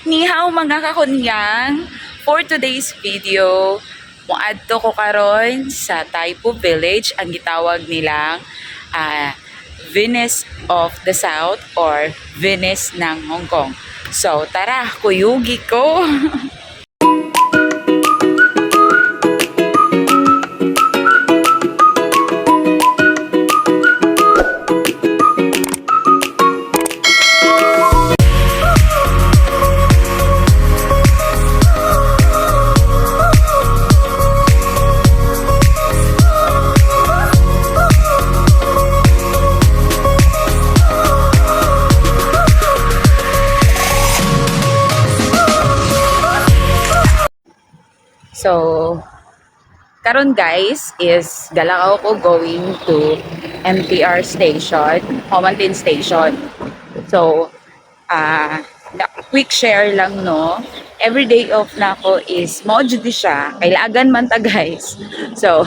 Ni hao mga kakunyang, for today's video, muadto ko karon sa Taipo Village, ang gitawag nilang Venice of the South or Venice ng Hong Kong. So tara, kuyugi ko! So, karon guys is galakaw ko going to MTR station, Homantin station. So, quick share lang no. Every day off na ako is modjudi siya. Kailagan man ta guys. So,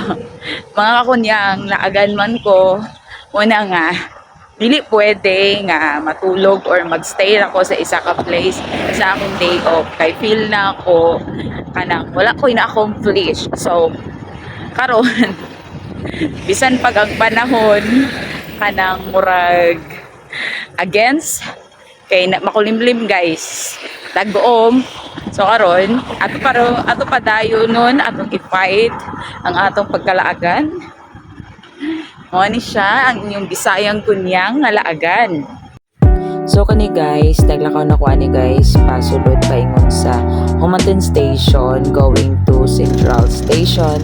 mga kakunyang laagan man ko una nga dili pwede nga matulog or magstay ako sa isa ka place sa akong day off kay feel na ako kanang wala ko ina-accomplish. So karon bisan pag ang panahon kanang murag against kay makulimlim guys tag-uom. So karon ato pa dayon nun atong i-fight ang atong pagkalaagan. Mo ni siya ang inyong Bisayang kunyang nga laagan. So kani guys, naglakaw na ko ani guys, pasulod paingon sa Homantin Station going to Central Station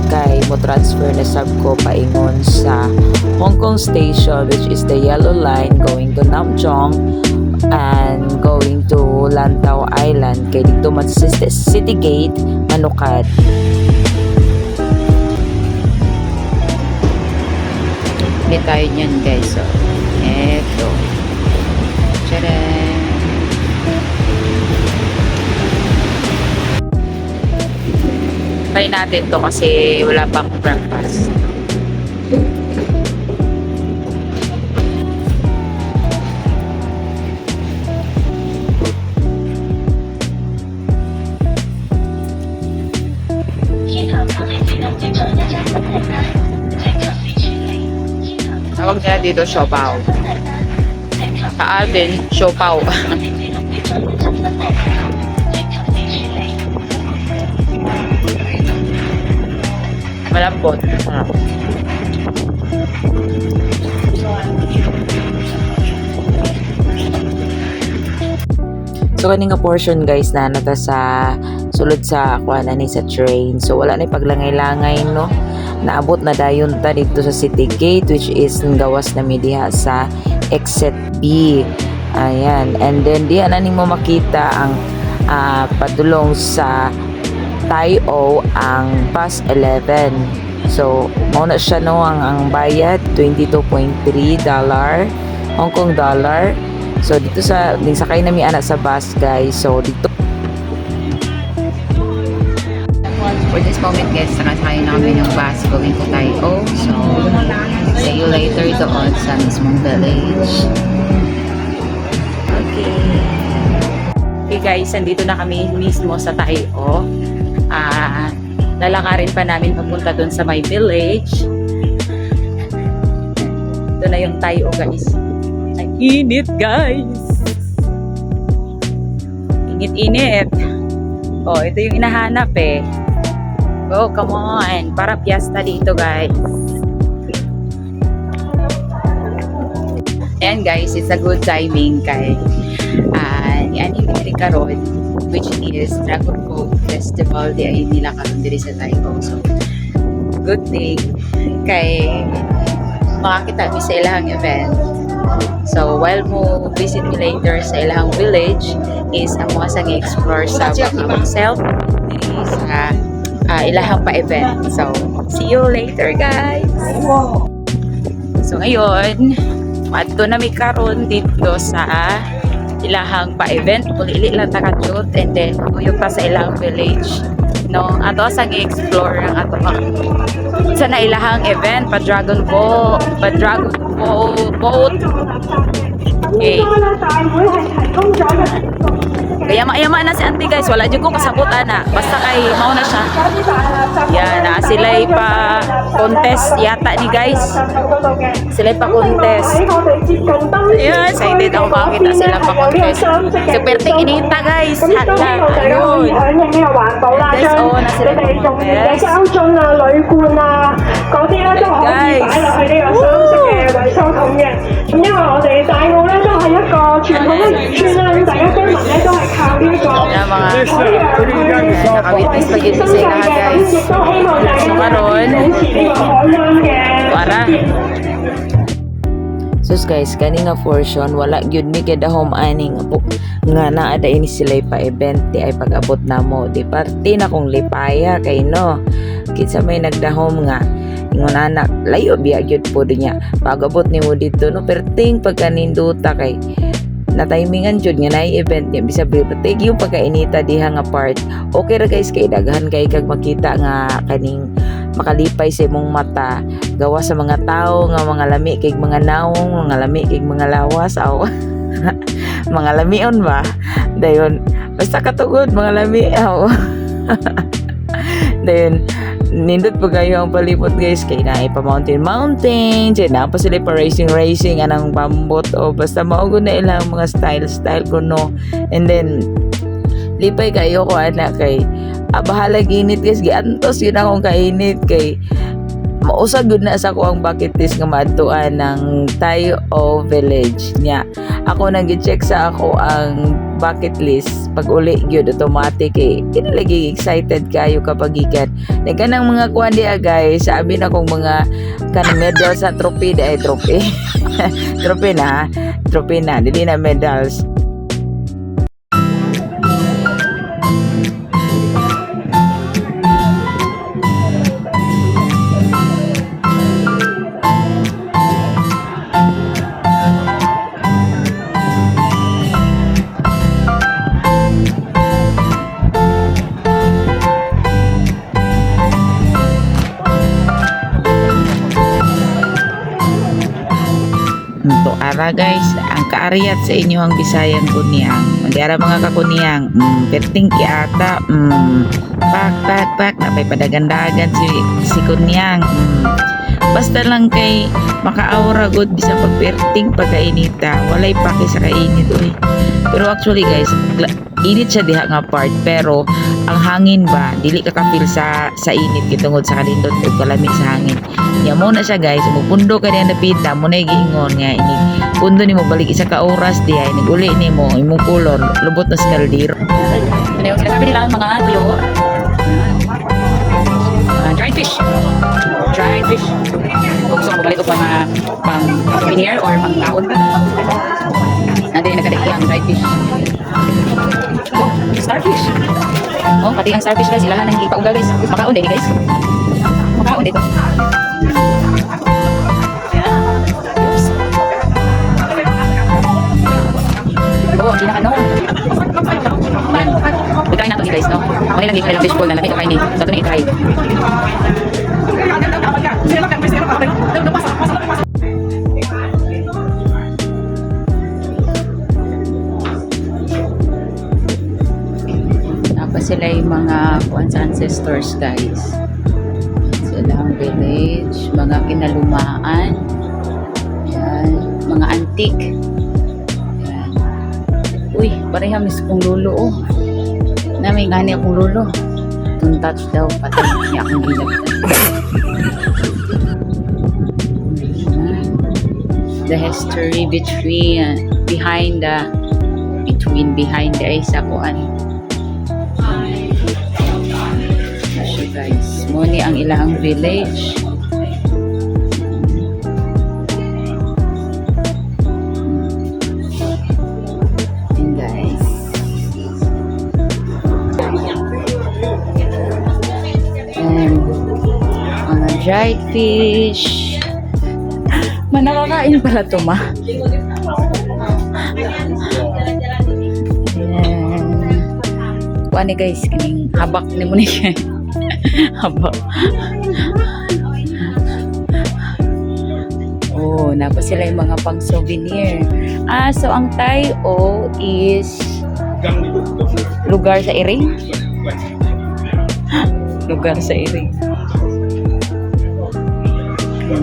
kay mo transfer na sab ko paingon sa Hong Kong Station which is the yellow line going to Namjong and going to Lantau Island kay dito man sa City Gate Manukad. Hindi tayo niyan guys. So, eto. Tcharam! Try natin to kasi wala pang breakfast. Tawag nila dito siopaw. Sa atin, siopaw. Malambot. So kani nga portion guys na nata sa sulod sa kuan ani sa train. So wala na paglangay-langay no. Naabot na dayon ta dito sa City Gate which is gawas na mi diha sa exit B. Ayan. And then diyan na nimo makita ang padulong sa Tai O ang bus 11. So mao na siya no ang bayad $22.3 Hong Kong dollar. So dito sa sakay na mi ana sa bus guys. So dito For this moment guys, nakasakay namin yung bus going to Tai O. So, see you later doon sa mismong village. Okay guys, andito na kami mismo sa Tai O. Lalakarin pa namin papunta doon sa my village. Ito na yung Tai O guys. Ang init guys! Init-init! Oh, ito yung inahanap eh. Oh, come on. Para piyesta dito, guys. Ayan, guys. It's a good timing kay ni-anime karon which is Dragon Boat Festival. Di ay nila karon diri sa Taipo. So, good thing kay makakita mi sa ilang event. So, while mo visit me later sa ilang village is ang mga sang explore sa myself diri sa ilahang pa-event. So, see you later, guys! So, ngayon, madto na mi karon dito sa ilahang pa-event. Pulili lang takachot and then tuyo pa sa ilang village. No, ato sang i-explore ang ato sa na ilahang event pa Dragon Boat. Okay. Kaya Yama-yama na si auntie guys. Wala dyan ko kasabot ana. Basta kay mauna siya. Yan, sila'y pa contest yata ni guys. Sila'y pa contest. Ayan, excited ako makakita sila pa contest. Super tinginita guys. Hala, ayun. Guys, oo na sila pa contest. Guys. 因為我哋大澳咧都係一個傳統嘅漁村啦，咁大家居民咧都係靠呢一個 Yan, mga 海洋 nakawitness pa yun sila guys. 亦都希望大家 So, karon, 保持呢個海灣嘅。 para. Sus guys, kani nga portion wala gyud mi kay dahom aning nga naa da ini sila pa event di ay pag-abot namo di parte na kong lipaya kay no kinsa may nagdahom nga ingon anak layo biya gyud po niya pag-abot nimo dito no perting pagkaninduta kay na timingan jud nga nay event niya bisa biblioteg yung pagkainita diha nga part okay ra guys kay daghan kay kag makita nga kaning makalipay sa imong mata gawa sa mga tao nga mga lami kay mga naong mga lami kay mga lawas aw mga lamion ba dayon basta katugod mga lami aw dayon nindot pa kayo ang palipot guys kay naay pa mountain dyan na pa sila pa racing anang bambot o basta maugo na ilang mga style kuno and then lipay kayo ko anak kay bahala ginit guys giantos yun akong kainit kay mausag yun na sa ko ang bucket list nga maadtuan ng Tayo Village niya ako nang gi-check sa ako ang bucket list pag uli gyud automatic kinalagi excited kayo kapag ikan nagkanang mga kuan dia guys sabi na kong mga kan medal sa trophy ay trophy trophy na dili na medals. To ara guys, ang kaariyat sa inyo ang Bisayan kuniyang. Hindi ara mga kakuniyang, perting kiata, pak, napay padagandagan si kuniyang. Basta lang kay maka-aura good bisa pagperting pagkainita, walay paki sa kainit uy. Pero actually guys, init siya diha nga part pero ang hangin ba dili ka ka-feel sa init kitungod sa kalindot ug kalamig sa hangin. Ya mo na siya guys, mupundo ka diha napita mo na giingon nga ini. Pundo nimo balik isa ka oras diha niguli nimo imong kulor lubot na sa kaldero. Ano yung sinasabi nila ang mga tuyo? Dried fish. Kung gusto ko balik ko mga pang souvenir or pang kaon ba? Nandun yung nagkadaki ang dried fish. Oh, starfish. Oh, pati ang starfish guys, sila nang ipaugal guys. Makaon din guys. Makaon dito. Oops. Oh, ang pinaka-noon. Yan. I-try natin guys, no? Mga lagi kayo fishbowl na natin kakain eh. So, ito na i-try. Tapos sila yung mga ancestors guys. Sila ang village, mga kinalumaan. Yan, mga antique. Yan. Uy, pareha miss kong lolo oh. May gani akong lolo. Don't touch daw, patay niya akong ginagtan. The history behind the isa kuan. So guys, muni ang ilang village. And guys, mga dried fish. Nakakain pala ito ma. Kuha ni guys, kining habak ni mo niya. Habak. Oh, napa sila yung mga pang souvenir. So ang Tayo is lugar sa Iring. Lugar sa Iring.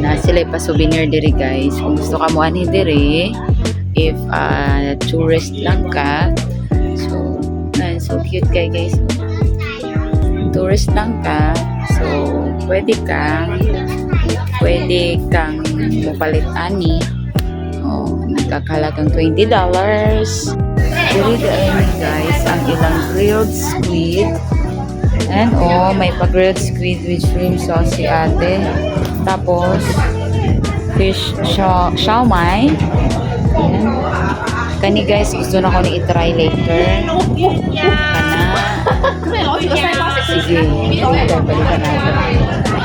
Na sila pa souvenir diri guys. Kung gusto ka mo ani diri, if tourist lang ka, so cute kay guys. Tourist lang ka, so pwede kang mupalit ani. Nagkakalagang $20. Diri guys ang ilang grilled squid. And may pa-grilled squid with shrimp sauce si ate. Tapos, fish siomai. Ayan. Kani guys, gusto na ko ni i-try later. Sige, balikan natin.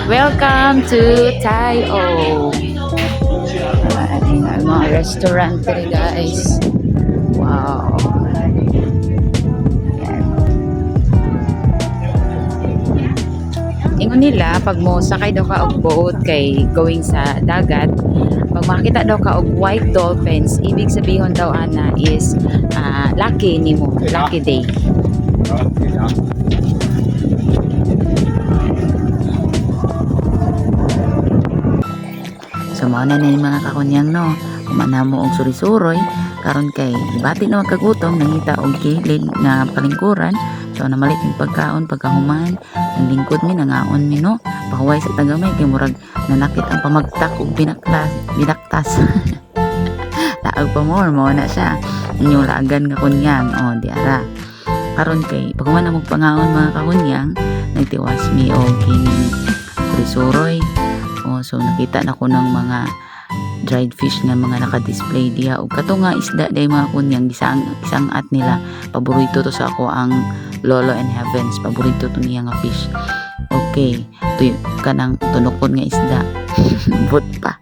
Welcome to Thai-O. Ayan, mga restaurant rin guys. Wow. Ingon nila, pag mo sakay daw ka og boat kay going sa dagat, pag makita daw ka og white dolphins, ibig sabihin daw ana is lucky nimo, lucky day. So mao na ni mga kakunyang no, kumana mo og suri-suroy karon kay bati na magkagutom nangita og kilid nga palingkuran. So namalit yung pagkaon pagkahuman ang lingkod mi nangaon mi no pahuway sa tagamay kay murag nanakit ang pamagtak ug binaktas laag pa mo na siya inyong laagan nga kunyang di ara karon kay paghuman na pangaon mga kakunyang nagtiwas mi og kining suri-suroy. So nakita na ko ng mga dried fish na mga naka-display diha ug kato nga isda day mga kunyang isang at nila paborito to sa ako ang Lolo and Heavens, paborito to niya nga fish. Okay, to kanang tunokon nga isda. But pa.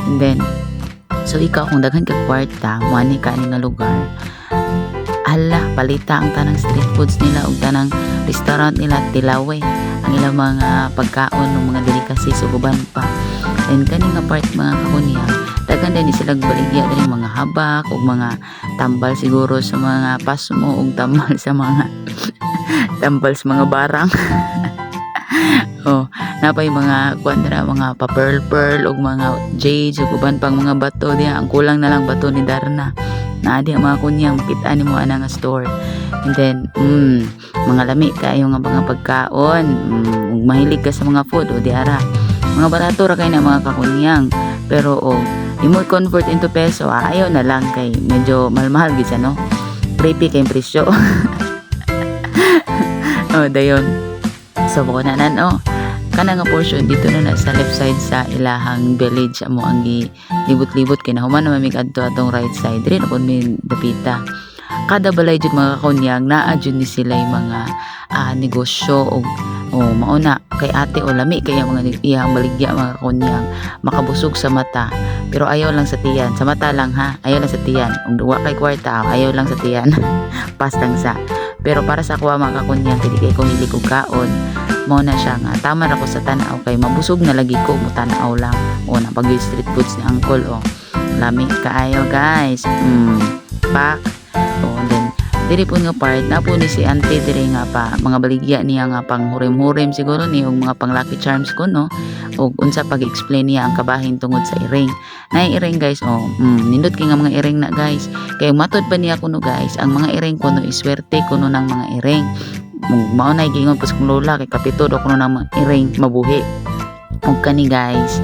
And then so ikaw kung daghan ka kwarta, muani ka ni nga lugar. Ala, palita ang tanang street foods nila ug tanang restaurant nila tilawe. Ang ilang mga pagkaon ng mga delicacies ug uban pa. And kani nga part mga kakunya, daghan din sila baligya din mga habak ug mga tambal siguro sa mga pasmo ug tambal sa mga tambal sa mga barang. Napay mga kuandra mga pa-pearl ug mga jades ug uban pang mga bato diha. Ang kulang na lang bato ni Darna. Naa diha mga kunyang makita nimo ana nga store. And then mga lami kayo nga mga pagkaon, mahilig ka sa mga food o diara. Mga barato ra kay na mga kakunyang. Pero imo convert into peso, ayaw na lang kay medyo mahal gid sa no. Creepy kay presyo. Dayon. So buko na kana nga portion dito na sa left side sa ilahang village amo ang libot-libot kay nahuman na mamig adto atong right side diri na pud may dapita. Kada balay jud mga kakunyang naa jud ni sila mga negosyo o mauna kay ate o lami kaya mga iyang baligya mga kakunyang makabusog sa mata pero ayaw lang sa tiyan sa mata lang ha ayaw lang sa tiyan ug duwa kay kwarta ayaw lang sa tiyan pastang sa pero para sa kuha mga kakunyang kay di kay ko hilig og kaon mao na siya nga tama ra ko sa tanaw kay mabusog na lagi ko mo tanaw lang na pag street foods ni uncle lami kaayo guys pak then diri po nga part na po ni si auntie diri nga pa mga baligya niya nga pang hurim-hurim siguro ni og mga pang lucky charms ko no og unsa pag-explain niya ang kabahin tungod sa iring na iring guys nindot kay nga mga iring na guys kay matod pa niya kuno guys ang mga iring kuno iswerte kuno ng mga iring mao na gingon pa sa kong lola kay kapitudo kuno ng mga iring mabuhi og kani guys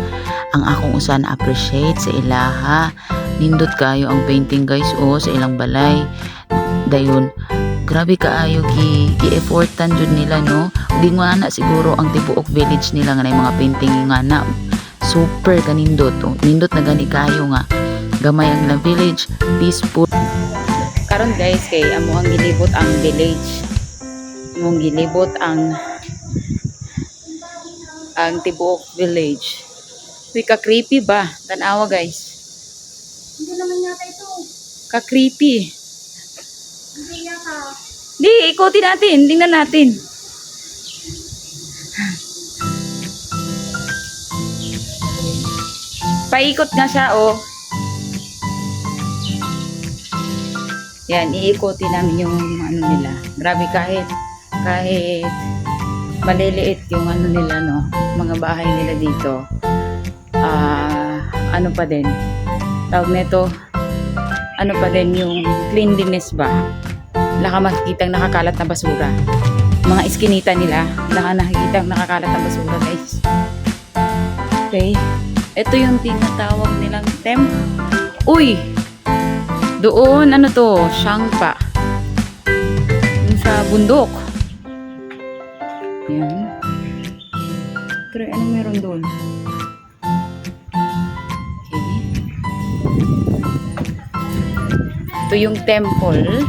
ang akong usan appreciate sa ilaha nindot kayo ang painting guys sa ilang balay dayon grabe kaayo gi-effortan jud nila no di mo na siguro ang tibuok village nila nga mga painting nga na super kanindot nindot na gani kayo nga gamay ang ilang village peaceful karon guys kay amo ang gilibot ang village mong gilibot ang tibuok village ka creepy ba tanawa guys Hindi naman yata ito. ka creepy Hindi yata. di ikutin natin tingnan natin paikot nga siya Yan, iikutin namin yung ano nila. Grabe, kahit maliliit yung ano nila, no, mga bahay nila dito. Ano pa din, tawag nito, ano pa din yung cleanliness ba? Wala ka makikitang nakakalat na basura. Mga iskinita nila, wala ka nakikitang nakakalat na basura, guys. Okay. Ito yung tinatawag nilang Uy! Doon, ano to? Shangpa. Yung sa bundok. Yan. Pero ano meron doon? Okay. Ito yung temple.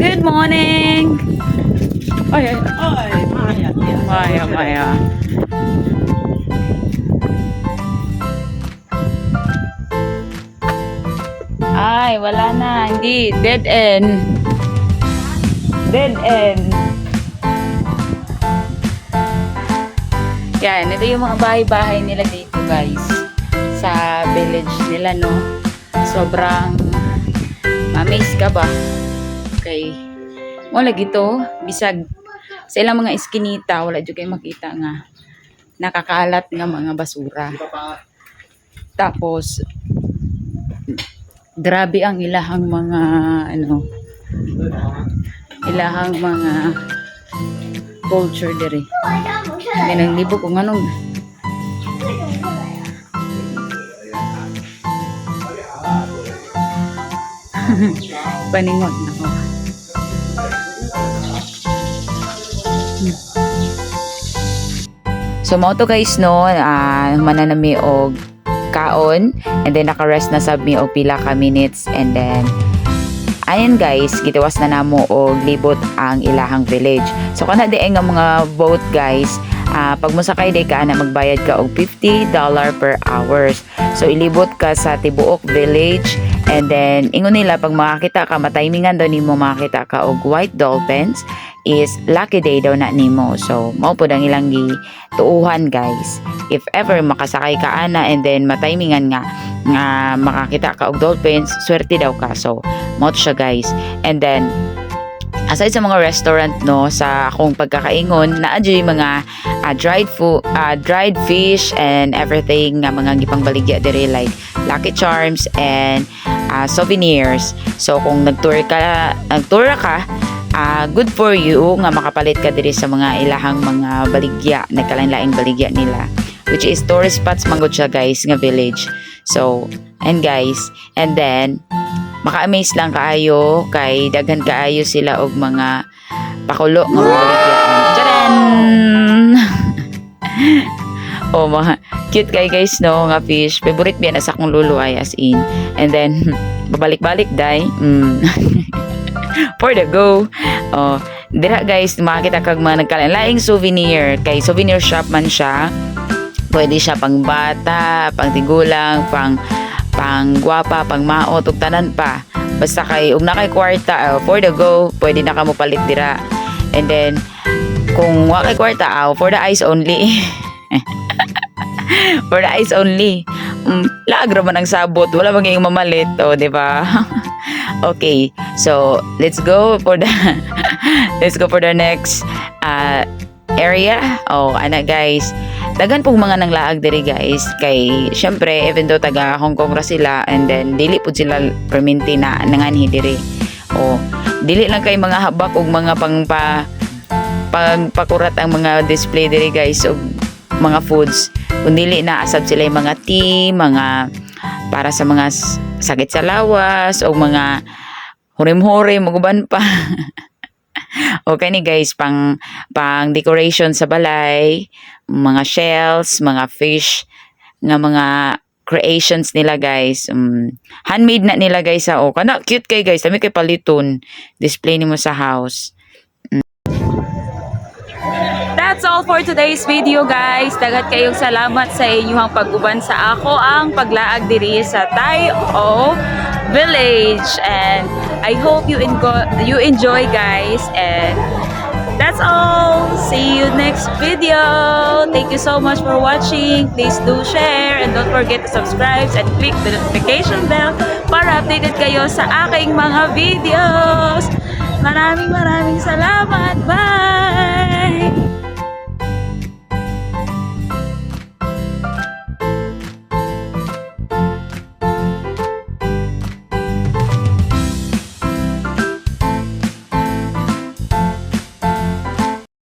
Good morning! Ay, ay. Ay, Maya. Maya, Maya. Ay, wala na. Hindi. Dead end. Dead end. Yan. Ito yung mga bahay-bahay nila dito, guys. Sa village nila, no? Sobrang ma-amaze ka ba? Okay. Wala gito. Bisag sa ilang mga iskinita, wala dyan kayo makita nga nakakalat nga mga basura. Tapos, grabe ang ilahang mga ilahang mga culture diri. Hindi nang libo kung anong paningot na ko. So mo to guys, no, mananami og kaon, and then naka-rest na sab mi og pila ka minutes, and then ayan guys, gitiwas na namo og libot ang ilahang village. So kana di nga mga boat guys, pag mosakay di ka na magbayad ka og $50 per hours. So ilibot ka sa tibuok village, and then ingon nila pag makakita ka, matimingan daw nimo makakita ka og white dolphins is lucky day daw na nimo. So mao pud ang ilang gituuhan guys. If ever makasakay ka ana and then matimingan nga makakita ka og dolphins, swerte daw ka. So mao siya guys. And then aside sa mga restaurant, no, sa akong pagkakaingon, naadyo yung mga dried food, dried fish and everything nga mga gipangbaligya diri like Lucky Charms and souvenirs. So kung nagtour ka, good for you nga makapalit ka diri sa mga ilahang mga baligya, nagkalain-laing baligya nila, which is tourist spots manggod siya guys nga village. So and guys, and then maka-amaze lang kaayo kay daghan kaayo sila og mga pakulo nga mga baligya. Charan! Oh, mga cute kay guys, no, nga fish. Favorite biya na sa akong lulo ay as in. And then babalik-balik dai. For the go. Oh, dira guys, makakita kag mga nagkalain-laing souvenir. Kay souvenir shop man siya. Pwede siya pang bata, pang tigulang, pang gwapa, pang maot, ug tanan pa. Basta kay ug na kay kwarta, for the go, pwede na ka mo palit dira. And then kung wa kay kwarta, for the eyes only. For the eyes only. Laag man ang sabot, wala maging mamalit, di ba? Okay, so let's go for the next area. Oh, ana guys, dagan pong mga nanglaag diri guys, kay syempre even though taga Hong Kong ra sila, and then dili pud sila perminti na nanganhi diri. Oh, dili lang kay mga habak og mga pagpakurat ang mga display diri guys og mga foods, kundili na asab sila yung mga tea, mga para sa mga sakit sa lawas o mga hurim-hurim uban pa. Okay ni guys, pang decoration sa balay, mga shells, mga fish nga mga creations nila guys. Handmade na nila guys. Kana cute kay guys, dami kay paliton, display nimo sa house. That's all for today's video guys. Dagat kayong salamat sa inyong pag-uban sa ako ang paglaag diri sa Tai-O Village, and I hope you enjoy guys, and that's all. See you next video. Thank you so much for watching. Please do share and don't forget to subscribe and click the notification bell para updated kayo sa aking mga videos. Maraming salamat. Bye!